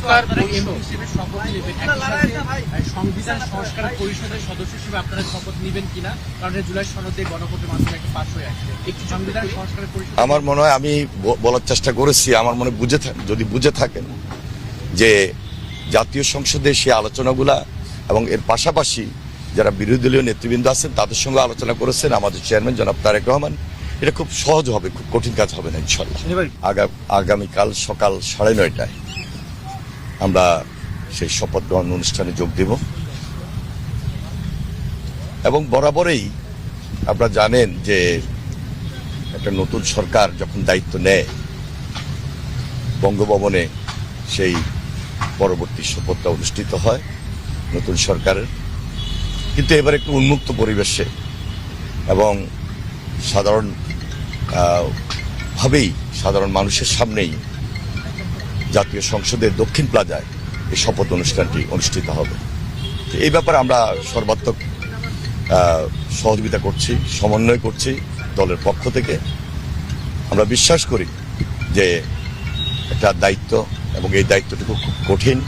সংস্কার হিসেবে শপথ নেবেন, সংবিধান সংস্কার পরিষদের সদস্য হিসেবে আপনারা শপথ নেবেন কিনা? কারণ জুলাই সনদে গণভোটের মাধ্যমে একটা পাস হয়ে আসছে। একটি সংবিধান সংস্কার পরিষদ, আমার মনে হয় আমি বলার চেষ্টা করেছি, আমার মনে যদি বুঝে থাকেন যে জাতীয় সংসদে সেই আলোচনাগুলা এবং এর পাশাপাশি যারা বিরোধী দলীয় নেতৃবৃন্দ আছেন তাদের সঙ্গে আলোচনা করেছেন আমাদের চেয়ারম্যান জনাব তারেক রহমান। এটা খুব সহজ হবে, খুব কঠিন কাজ হবে না ইনশাল্লাহ। আগামীকাল সকাল 9:30টায় আমরা সেই শপথ গ্রহণ অনুষ্ঠানে যোগ দেব এবং বরাবরই আপনারা জানেন যে একটা নতুন সরকার যখন দায়িত্ব নেয় বঙ্গভবনে সেই পরবর্তী শপথটা অনুষ্ঠিত হয় নতুন সরকারের, কিন্তু এবার একটু উন্মুক্ত পরিবেশে এবং সাধারণ মানুষের সামনেই জাতীয় সংসদের দক্ষিণ প্লাজায় এই শপথ অনুষ্ঠানটি অনুষ্ঠিত হবে। এই ব্যাপারে আমরা সর্বাত্মক সহযোগিতা করছি, সমন্বয় করছি দলের পক্ষ থেকে। আমরা বিশ্বাস করি যে একটা দায়িত্ব এবং এই দায়িত্বটুকু খুব কঠিন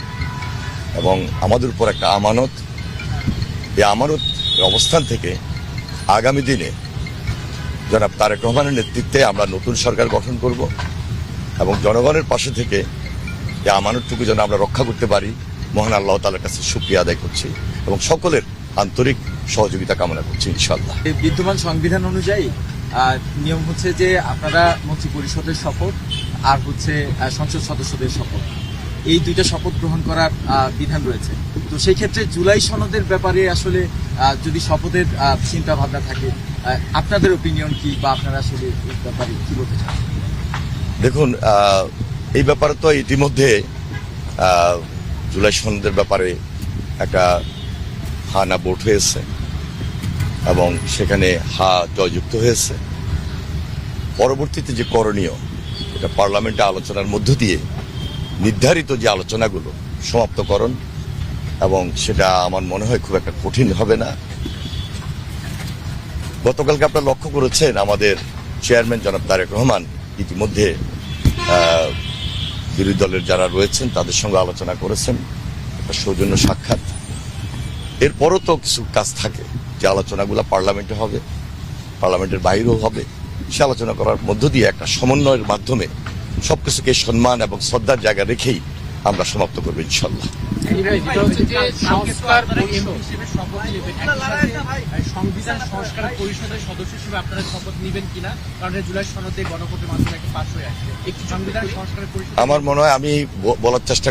এবং আমাদের উপর একটা আমানত। এই আমানত অবস্থান থেকে আগামী দিনে জনাব তারেক রহমানের নেতৃত্বে আমরা নতুন সরকার গঠন করব এবং জনগণের পাশে থেকে এই আমানতটুকু যেন আমরা রক্ষা করতে পারি মহান আল্লাহ তাআলার কাছে শুকরিয়া আদায় করছি এবং সকলের আন্তরিক সহযোগিতা কামনা করছি ইনশাআল্লাহ। বিদ্যমান সংবিধান অনুযায়ী নিয়ম হচ্ছে যে আপনারা মন্ত্রী পরিষদের শপথ আর হচ্ছে সংসদ সদস্যদের শপথ, এই দুইটা শপথ গ্রহণ করার বিধান রয়েছে। তো সেই ক্ষেত্রে জুলাই সনদের ব্যাপারে আসলে যদি শপথের চিন্তা ভাবনা থাকে, আপনাদের ওপিনিয়ন কি বা আপনারা আসলে এই ব্যাপারে কি বলতে চান? দেখুন, এই ব্যাপারে তো ইতিমধ্যে জুলাই সনদের ব্যাপারে একটা হা না ভোট হয়েছে এবং সেখানে হা জয়যুক্ত হয়েছে। পরবর্তীতে যে করণীয় এটা পার্লামেন্টে আলোচনার মধ্য দিয়ে নির্ধারিত যে আলোচনাগুলো সমাপ্তকরণ, এবং সেটা আমার মনে হয় খুব একটা কঠিন হবে না। গতকালকে আপনারা লক্ষ্য করেছেন আমাদের চেয়ারম্যান জনাব তারেক রহমান ইতিমধ্যে বিরোধী দলের যারা রয়েছেন তাদের সঙ্গে আলোচনা করেছেন, একটা সৌজন্য সাক্ষাৎ। এরপরও তো কিছু কাজ থাকে যে আলোচনাগুলো পার্লামেন্টে হবে, পার্লামেন্টের বাইরেও হবে। সে আলোচনা করার মধ্য দিয়ে একটা সমন্বয়ের মাধ্যমে সবকিছুকে সম্মান এবং শ্রদ্ধার জায়গা রেখেই আমরা সমাপ্ত করবো ইনশাল্লাহ। সংবিধান সংস্কার পরিষদের সদস্য হিসেবে আপনারা শপথ নেবেন কিনা? কারণ জুলাই সনদে গণভোটের মাধ্যমে একটা পাস হয়ে আসছে। একটি সংবিধান সংস্কার পরিষদ, আমার মনে হয় আমি বলার চেষ্টা